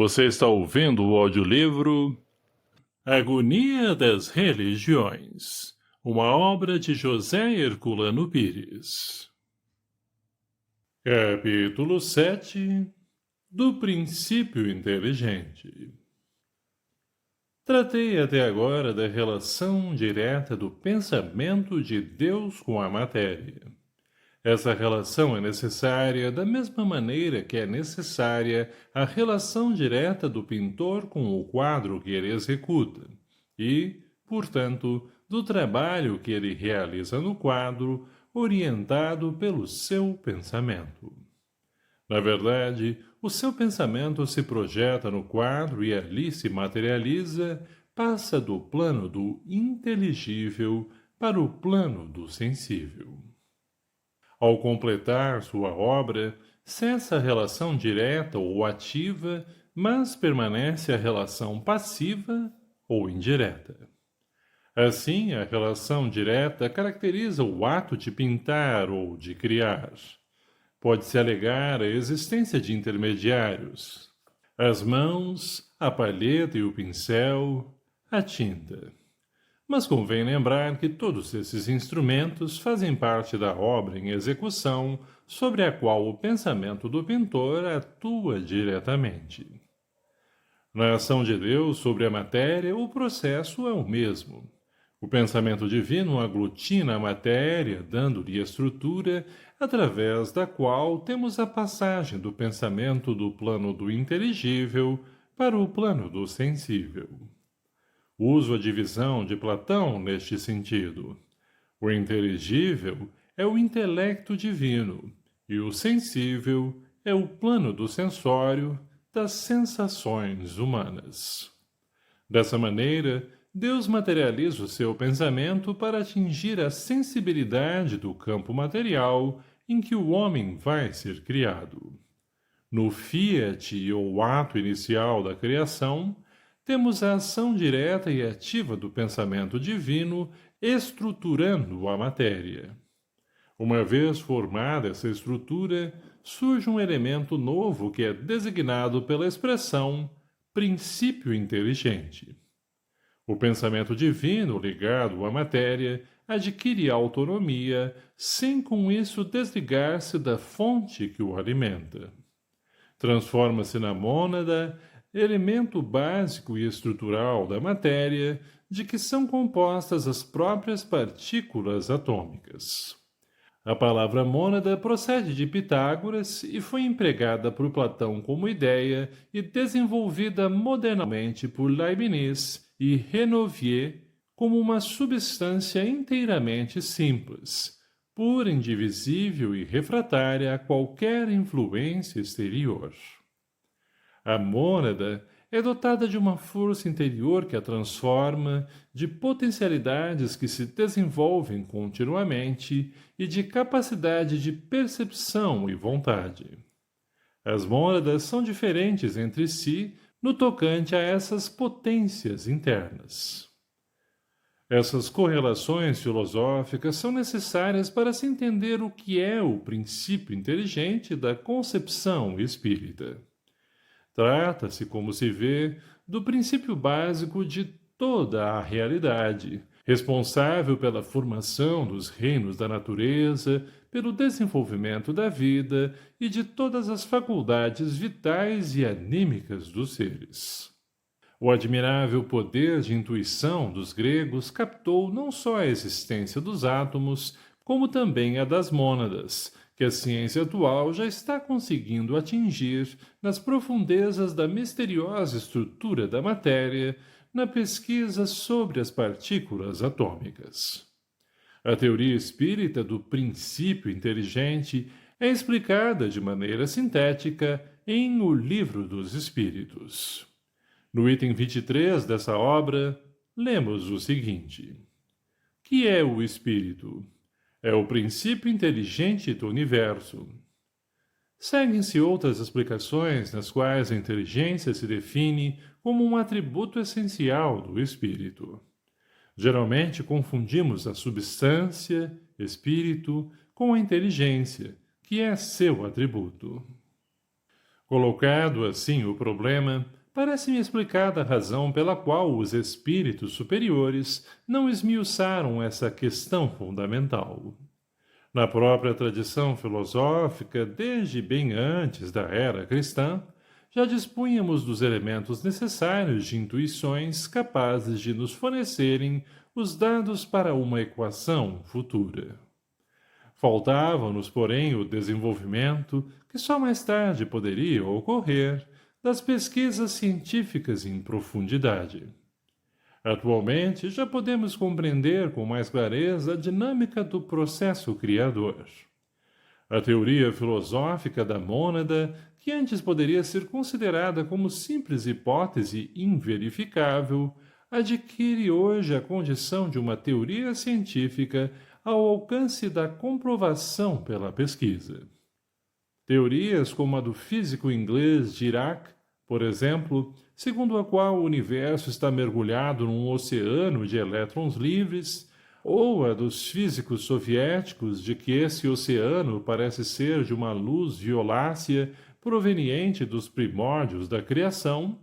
Você está ouvindo o audiolivro Agonia das Religiões, uma obra de José Herculano Pires. Capítulo 7 do Princípio Inteligente. Tratei até agora da relação direta do pensamento de Deus com a matéria. Essa relação é necessária da mesma maneira que é necessária a relação direta do pintor com o quadro que ele executa e, portanto, do trabalho que ele realiza no quadro, orientado pelo seu pensamento. Na verdade, o seu pensamento se projeta no quadro e ali se materializa, passa do plano do inteligível para o plano do sensível. Ao completar sua obra, cessa a relação direta ou ativa, mas permanece a relação passiva ou indireta. Assim, a relação direta caracteriza o ato de pintar ou de criar. Pode-se alegar a existência de intermediários: as mãos, a palheta e o pincel, a tinta. Mas convém lembrar que todos esses instrumentos fazem parte da obra em execução sobre a qual o pensamento do pintor atua diretamente. Na ação de Deus sobre a matéria, o processo é o mesmo. O pensamento divino aglutina a matéria, dando-lhe estrutura, através da qual temos a passagem do pensamento do plano do inteligível para o plano do sensível. Uso a divisão de Platão neste sentido. O inteligível é o intelecto divino, e o sensível é o plano do sensório, das sensações humanas. Dessa maneira, Deus materializa o seu pensamento para atingir a sensibilidade do campo material em que o homem vai ser criado. No fiat ou ato inicial da criação, temos a ação direta e ativa do pensamento divino estruturando a matéria. Uma vez formada essa estrutura, surge um elemento novo que é designado pela expressão princípio inteligente. O pensamento divino ligado à matéria adquire autonomia sem com isso desligar-se da fonte que o alimenta. Transforma-se na mônada, elemento básico e estrutural da matéria, de que são compostas as próprias partículas atômicas. A palavra mônada procede de Pitágoras e foi empregada por Platão como ideia e desenvolvida modernamente por Leibniz e Renouvier como uma substância inteiramente simples, pura, indivisível e refratária a qualquer influência exterior. A mônada é dotada de uma força interior que a transforma, de potencialidades que se desenvolvem continuamente e de capacidade de percepção e vontade. As mônadas são diferentes entre si no tocante a essas potências internas. Essas correlações filosóficas são necessárias para se entender o que é o princípio inteligente da concepção espírita. Trata-se, como se vê, do princípio básico de toda a realidade, responsável pela formação dos reinos da natureza, pelo desenvolvimento da vida e de todas as faculdades vitais e anímicas dos seres. O admirável poder de intuição dos gregos captou não só a existência dos átomos, como também a das mônadas, que a ciência atual já está conseguindo atingir nas profundezas da misteriosa estrutura da matéria, na pesquisa sobre as partículas atômicas. A teoria espírita do princípio inteligente é explicada de maneira sintética em O Livro dos Espíritos. No item 23 dessa obra, lemos o seguinte: que é o espírito? É o princípio inteligente do universo. Seguem-se outras explicações nas quais a inteligência se define como um atributo essencial do espírito. Geralmente confundimos a substância, espírito, com a inteligência, que é seu atributo. Colocado assim o problema, parece-me explicada a razão pela qual os espíritos superiores não esmiuçaram essa questão fundamental. Na própria tradição filosófica, desde bem antes da era cristã, já dispunhamos dos elementos necessários de intuições capazes de nos fornecerem os dados para uma equação futura. Faltava-nos, porém, o desenvolvimento, que só mais tarde poderia ocorrer, das pesquisas científicas em profundidade. Atualmente, já podemos compreender com mais clareza a dinâmica do processo criador. A teoria filosófica da mônada, que antes poderia ser considerada como simples hipótese inverificável, adquire hoje a condição de uma teoria científica ao alcance da comprovação pela pesquisa. Teorias como a do físico inglês Dirac, por exemplo, segundo a qual o universo está mergulhado num oceano de elétrons livres, ou a dos físicos soviéticos de que esse oceano parece ser de uma luz violácea proveniente dos primórdios da criação,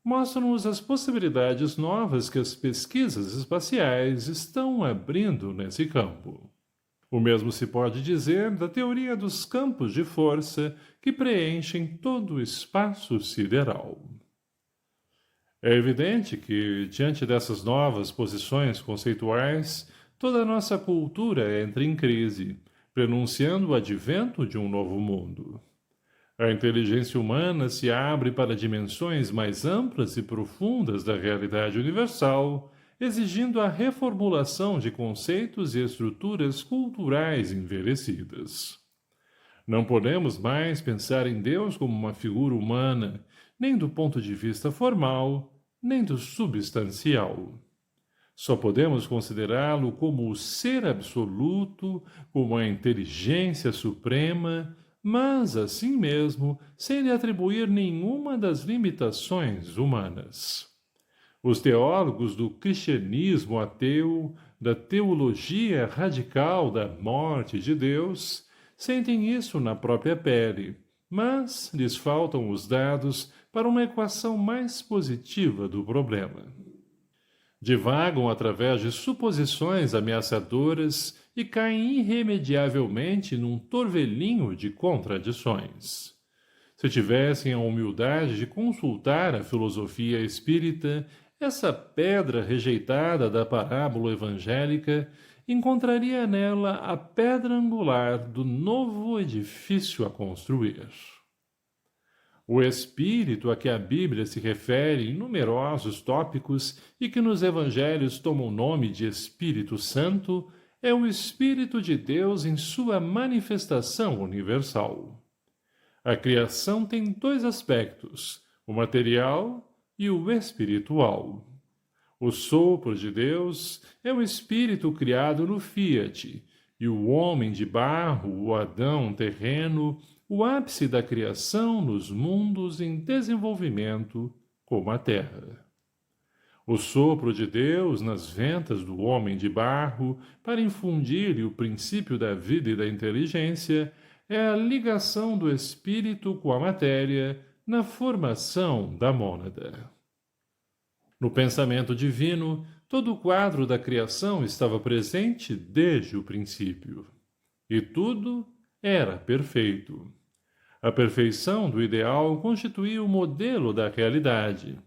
mostram-nos as possibilidades novas que as pesquisas espaciais estão abrindo nesse campo. O mesmo se pode dizer da teoria dos campos de força que preenchem todo o espaço sideral. É evidente que, diante dessas novas posições conceituais, toda a nossa cultura entra em crise, prenunciando o advento de um novo mundo. A inteligência humana se abre para dimensões mais amplas e profundas da realidade universal, exigindo a reformulação de conceitos e estruturas culturais envelhecidas. Não podemos mais pensar em Deus como uma figura humana, nem do ponto de vista formal, nem do substancial. Só podemos considerá-lo como o ser absoluto, como a inteligência suprema, mas, assim mesmo, sem lhe atribuir nenhuma das limitações humanas. Os teólogos do cristianismo ateu, da teologia radical da morte de Deus, sentem isso na própria pele, mas lhes faltam os dados para uma equação mais positiva do problema. Divagam através de suposições ameaçadoras e caem irremediavelmente num torvelinho de contradições. Se tivessem a humildade de consultar a filosofia espírita, essa pedra rejeitada da parábola evangélica encontraria nela a pedra angular do novo edifício a construir. O espírito a que a Bíblia se refere em numerosos tópicos e que nos evangelhos toma o nome de Espírito Santo é o Espírito de Deus em sua manifestação universal. A criação tem dois aspectos, o material e o espiritual. O sopro de Deus é o espírito criado no Fiat, e o homem de barro, o Adão terreno, o ápice da criação nos mundos em desenvolvimento, como a terra. O sopro de Deus nas ventas do homem de barro, para infundir-lhe o princípio da vida e da inteligência, é a ligação do espírito com a matéria na formação da mônada. No pensamento divino, todo o quadro da criação estava presente desde o princípio. E tudo era perfeito. A perfeição do ideal constituía o modelo da realidade,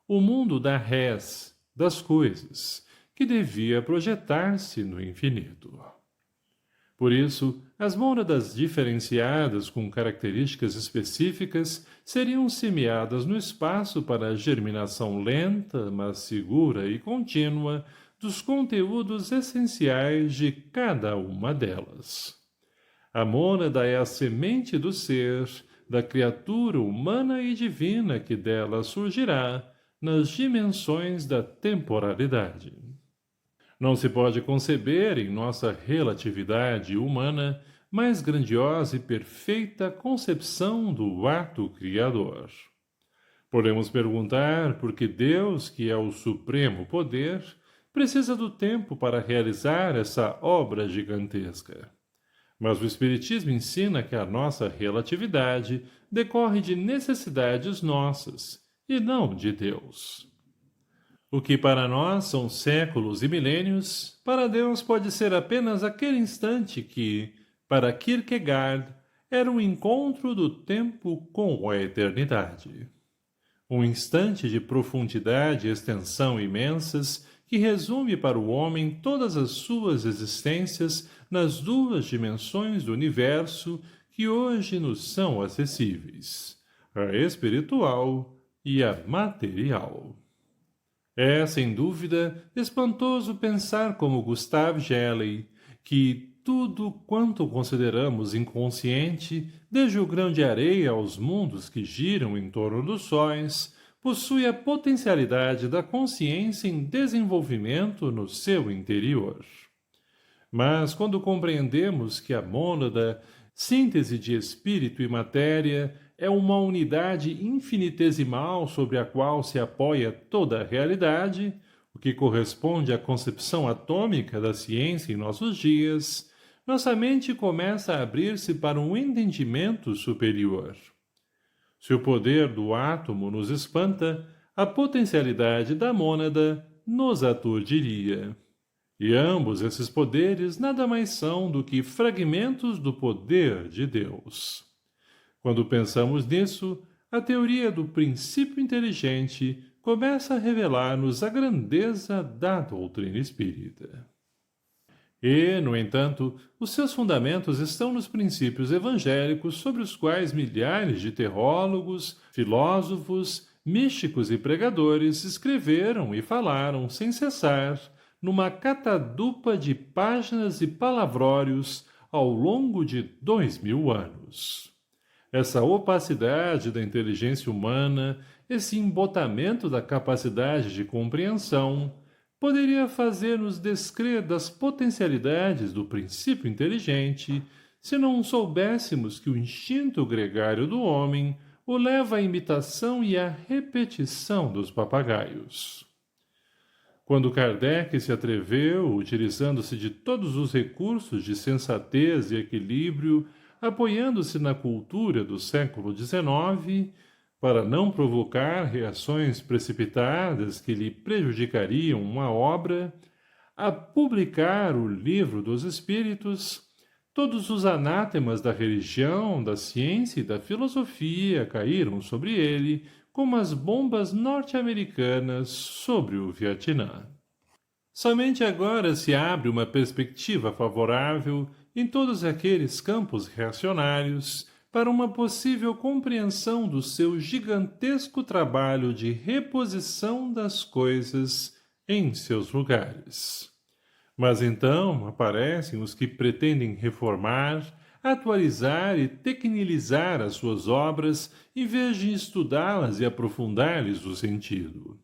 o mundo da res, das coisas, que devia projetar-se no infinito. Por isso, as mônadas diferenciadas com características específicas seriam semeadas no espaço para a germinação lenta, mas segura e contínua dos conteúdos essenciais de cada uma delas. A mônada é a semente do ser, da criatura humana e divina que dela surgirá nas dimensões da temporalidade. Não se pode conceber em nossa relatividade humana mais grandiosa e perfeita concepção do ato criador. Podemos perguntar por que Deus, que é o supremo poder, precisa do tempo para realizar essa obra gigantesca. Mas o Espiritismo ensina que a nossa relatividade decorre de necessidades nossas, e não de Deus. O que para nós são séculos e milênios, para Deus pode ser apenas aquele instante que, para Kierkegaard, era um encontro do tempo com a eternidade. Um instante de profundidade e extensão imensas que resume para o homem todas as suas existências nas duas dimensões do universo que hoje nos são acessíveis, a espiritual e a material. É, sem dúvida, espantoso pensar como Gustave Geley, que tudo quanto consideramos inconsciente, desde o grão de areia aos mundos que giram em torno dos sóis, possui a potencialidade da consciência em desenvolvimento no seu interior. Mas quando compreendemos que a mônada, síntese de espírito e matéria, é uma unidade infinitesimal sobre a qual se apoia toda a realidade, o que corresponde à concepção atômica da ciência em nossos dias, nossa mente começa a abrir-se para um entendimento superior. Se o poder do átomo nos espanta, a potencialidade da mônada nos aturdiria. E ambos esses poderes nada mais são do que fragmentos do poder de Deus. Quando pensamos nisso, a teoria do princípio inteligente começa a revelar-nos a grandeza da doutrina espírita. E, no entanto, os seus fundamentos estão nos princípios evangélicos sobre os quais milhares de teólogos, filósofos, místicos e pregadores escreveram e falaram sem cessar, numa catadupa de páginas e palavrórios ao longo de 2000 anos. Essa opacidade da inteligência humana, esse embotamento da capacidade de compreensão, poderia fazer-nos descrer das potencialidades do princípio inteligente se não soubéssemos que o instinto gregário do homem o leva à imitação e à repetição dos papagaios. Quando Kardec se atreveu, utilizando-se de todos os recursos de sensatez e equilíbrio, apoiando-se na cultura do século XIX, para não provocar reações precipitadas que lhe prejudicariam uma obra, a publicar o Livro dos Espíritos, todos os anátemas da religião, da ciência e da filosofia caíram sobre ele como as bombas norte-americanas sobre o Vietnã. Somente agora se abre uma perspectiva favorável em todos aqueles campos reacionários para uma possível compreensão do seu gigantesco trabalho de reposição das coisas em seus lugares. Mas então aparecem os que pretendem reformar, atualizar e tecnilizar as suas obras em vez de estudá-las e aprofundar-lhes o sentido.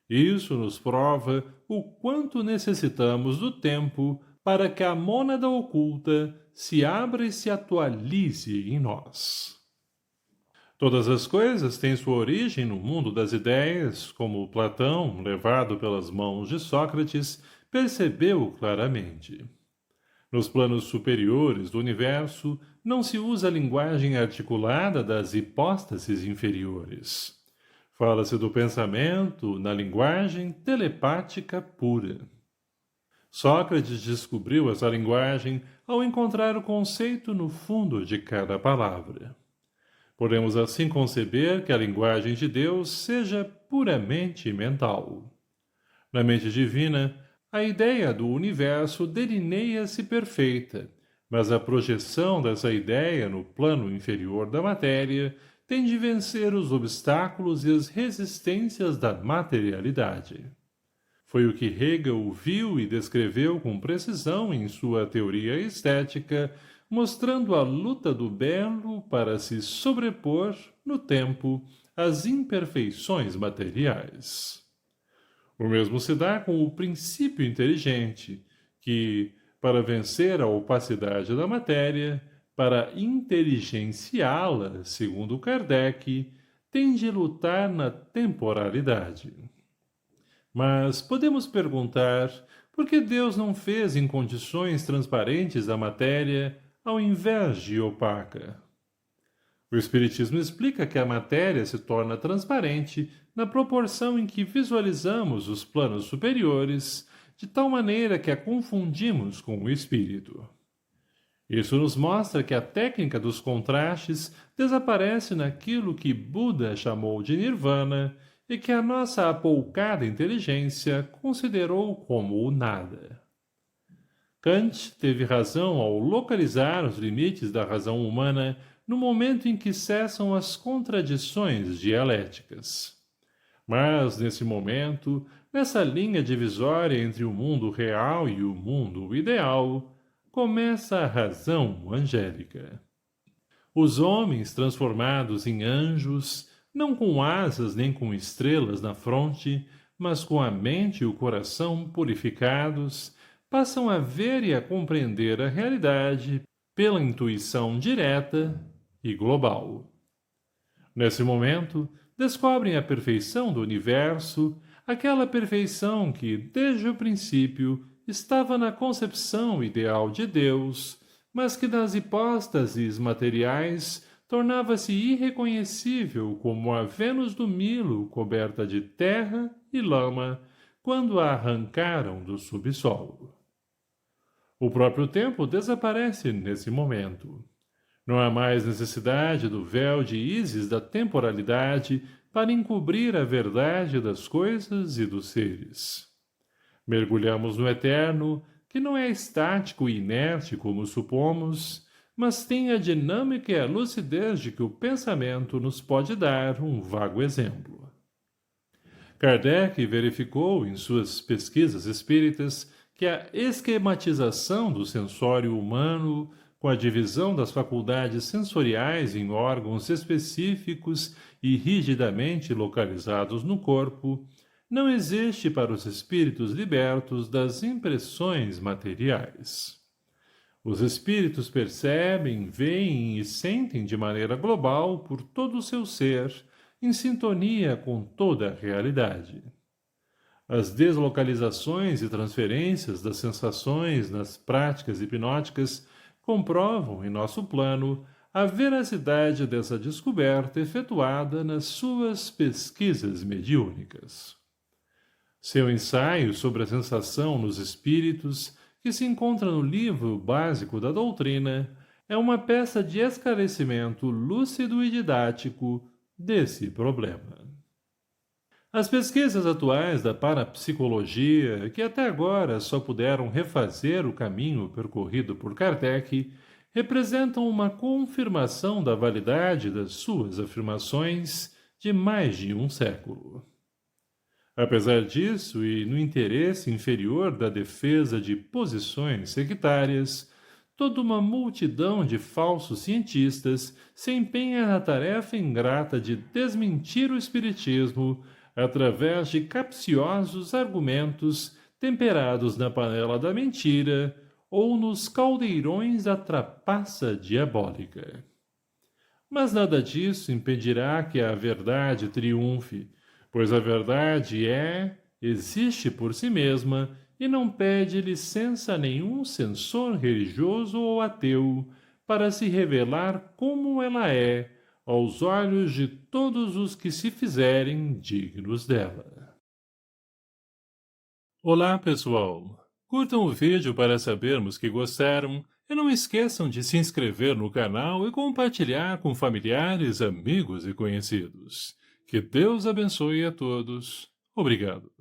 Isso nos prova o quanto necessitamos do tempo para que a mônada oculta se abra e se atualize em nós. Todas as coisas têm sua origem no mundo das ideias, como Platão, levado pelas mãos de Sócrates, percebeu claramente. Nos planos superiores do universo, não se usa a linguagem articulada das hipóstases inferiores. Fala-se do pensamento na linguagem telepática pura. Sócrates descobriu essa linguagem ao encontrar o conceito no fundo de cada palavra. Podemos assim conceber que a linguagem de Deus seja puramente mental. Na mente divina, a ideia do universo delineia-se perfeita, mas a projeção dessa ideia no plano inferior da matéria tem de vencer os obstáculos e as resistências da materialidade. Foi o que Hegel viu e descreveu com precisão em sua teoria estética, mostrando a luta do belo para se sobrepor, no tempo, às imperfeições materiais. O mesmo se dá com o princípio inteligente, que, para vencer a opacidade da matéria, para inteligenciá-la, segundo Kardec, tem de lutar na temporalidade. Mas podemos perguntar por que Deus não fez em condições transparentes a matéria ao invés de opaca. O Espiritismo explica que a matéria se torna transparente na proporção em que visualizamos os planos superiores, de tal maneira que a confundimos com o espírito. Isso nos mostra que a técnica dos contrastes desaparece naquilo que Buda chamou de nirvana e que a nossa apoucada inteligência considerou como o nada. Kant teve razão ao localizar os limites da razão humana no momento em que cessam as contradições dialéticas. Mas, nesse momento, nessa linha divisória entre o mundo real e o mundo ideal, começa a razão angélica. Os homens transformados em anjos, não com asas nem com estrelas na fronte, mas com a mente e o coração purificados, passam a ver e a compreender a realidade pela intuição direta e global. Nesse momento, descobrem a perfeição do universo, aquela perfeição que, desde o princípio, estava na concepção ideal de Deus, mas que das hipóstases materiais tornava-se irreconhecível como a Vênus do Milo coberta de terra e lama quando a arrancaram do subsolo. O próprio tempo desaparece nesse momento. Não há mais necessidade do véu de ísis da temporalidade para encobrir a verdade das coisas e dos seres. Mergulhamos no eterno, que não é estático e inerte como supomos, mas tem a dinâmica e a lucidez de que o pensamento nos pode dar um vago exemplo. Kardec verificou em suas pesquisas espíritas que a esquematização do sensório humano, com a divisão das faculdades sensoriais em órgãos específicos e rigidamente localizados no corpo, não existe para os espíritos libertos das impressões materiais. Os espíritos percebem, veem e sentem de maneira global por todo o seu ser, em sintonia com toda a realidade. As deslocalizações e transferências das sensações nas práticas hipnóticas comprovam, em nosso plano, a veracidade dessa descoberta efetuada nas suas pesquisas mediúnicas. Seu ensaio sobre a sensação nos espíritos, que se encontra no livro básico da doutrina, é uma peça de esclarecimento lúcido e didático desse problema. As pesquisas atuais da parapsicologia, que até agora só puderam refazer o caminho percorrido por Kardec, representam uma confirmação da validade das suas afirmações de mais de um século. Apesar disso, e no interesse inferior da defesa de posições sectárias, toda uma multidão de falsos cientistas se empenha na tarefa ingrata de desmentir o espiritismo através de capciosos argumentos temperados na panela da mentira ou nos caldeirões da trapaça diabólica. Mas nada disso impedirá que a verdade triunfe, pois a verdade existe por si mesma e não pede licença a nenhum censor religioso ou ateu para se revelar como ela é aos olhos de todos os que se fizerem dignos dela. Olá, pessoal! Curtam o vídeo para sabermos que gostaram e não esqueçam de se inscrever no canal e compartilhar com familiares, amigos e conhecidos. Que Deus abençoe a todos. Obrigado.